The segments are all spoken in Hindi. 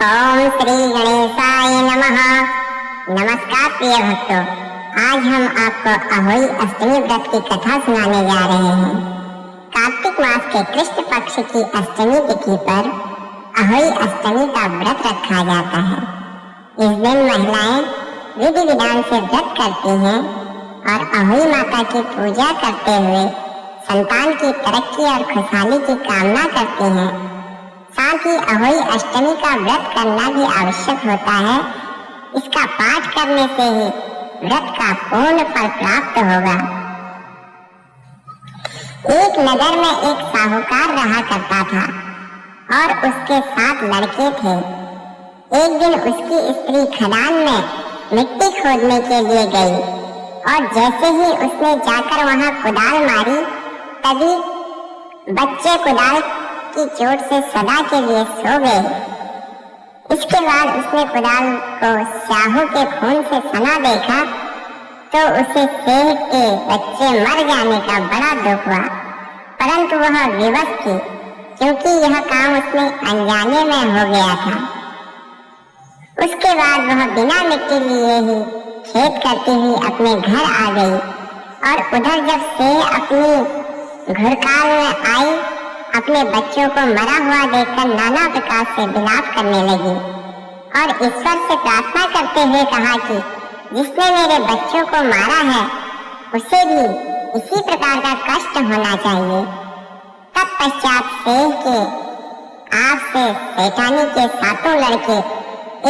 ओम श्री गणेशाय नमः। नमस्कार प्रिय भक्तों, आज हम आपको अहोई अष्टमी व्रत की कथा सुनाने जा रहे हैं। कार्तिक मास के कृष्ण पक्ष की अष्टमी तिथि पर अहोई अष्टमी का व्रत रखा जाता है। इस दिन महिलाएं विधि विधान से व्रत करती हैं और अहोई माता की पूजा करते हुए संतान की तरक्की और खुशहाली की कामना करती हैं। साथ ही अहोई अष्टमी का व्रत करना भी आवश्यक होता है। इसका पाठ करने से ही व्रत का पूर्ण फल प्राप्त होगा। एक नगर में एक साहूकार रहा करता था और उसके 7 लड़के थे। एक दिन उसकी स्त्री खदान में मिट्टी खोदने के लिए गई और जैसे ही उसने जाकर वहां कुदाल मारी, तभी बच्चे कुदाल की चोट से सदा के लिए सो गए। इसके बाद उसने कुदाल को स्याहू के खून से सना देखा तो उसे देख के बच्चे मर जाने का बड़ा दुख हुआ, परंतु वह विवश थी क्योंकि यह काम उसने अनजाने में हो गया था। उसके बाद वह बिना मिट्टी लिए ही खेत करती हुई अपने घर आ गई और उधर जब से अपनी घुड़काल में आई, अपने बच्चों को मरा हुआ देखकर नाना प्रकार से विलाप करने लगी और ईश्वर से प्रार्थना करते हुए कहा कि जिसने मेरे बच्चों को मारा है उसे भी इसी प्रकार का कष्ट होना चाहिए। तत्पश्चात शेष के आप से शैतानी के 7 लड़के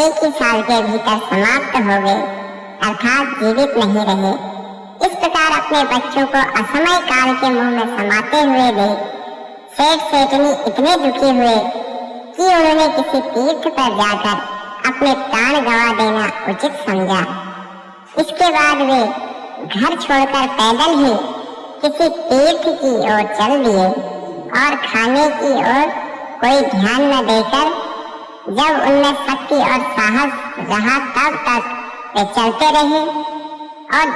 एक ही साल के भीतर समाप्त हो गए, अर्थात जीवित नहीं रहे। इस प्रकार अपने बच्चों को असमय काल के मुंह में समाते हुए देख सेठ सेठनी इतने दुखी हुए कि उन्होंने किसी तीर्थ पर जाकर अपने प्राण गंवा देना उचित समझा। इसके बाद वे घर छोड़कर पैदल ही किसी तीर्थ की ओर चल दिए और खाने की ओर कोई ध्यान न देकर जब उनमें शक्ति और साहस रहा तब तक वे चलते रहे और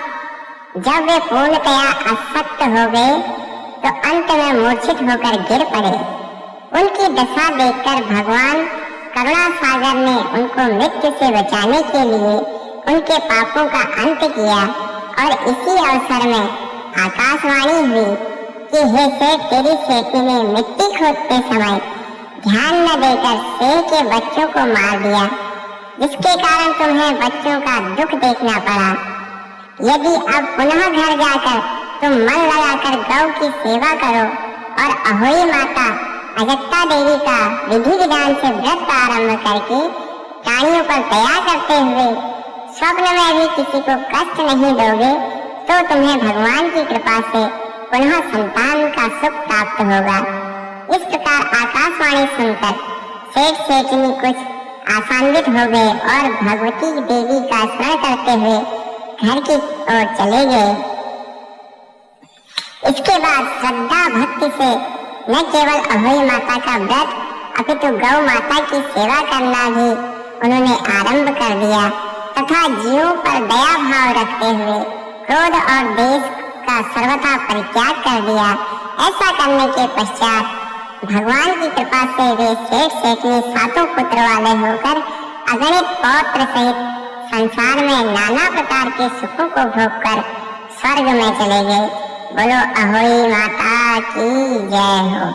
जब वे पूर्णतया अशक्त हो गए तो अंत में मूर्छित होकर गिर पड़े। उनकी दशा देखकर भगवान करुणा सागर ने उनको मृत्यु से बचाने के लिए उनके पापों का अंत किया और इसी अवसर में आकाशवाणी हुई कि हे सेठ, तेरी सेठी ने मिट्टी खोदते समय ध्यान न देकर शेर के बच्चों को मार दिया, जिसके कारण तुम्हें बच्चों का दुख देखना पड़ा। यदि अब पुनः घर जाकर तुम मन लगाकर गौ की सेवा करो और अहोई माता अजंता देवी का विधि विधान से व्रत आरंभ करके प्राणियों पर दया करते हुए स्वप्न में भी किसी को कष्ट नहीं दोगे तो तुम्हें भगवान की कृपा से पुनः संतान का सुख प्राप्त होगा। इस प्रकार आकाशवाणी सुनकर सेठ सेठनी कुछ आसान्वित हो गए और भगवती देवी का स्मरण करते हुए घर की ओर चले गए। इसके बाद श्रद्धा भक्ति से न केवल अहोई माता का व्रत अपितु गौ माता की सेवा करना भी उन्होंने आरंभ कर दिया तथा जीवों पर दया भाव रखते हुए क्रोध और देश का सर्वथा परित्याग कर दिया। ऐसा करने के पश्चात भगवान की कृपा से वे सेठ सेठनी 7 पुत्र वाले होकर अगणित पौत्र सहित संसार में नाना प्रकार के सुखों को भोगकर स्वर्ग में चले गए। बोलो अहोई माता की जय हो।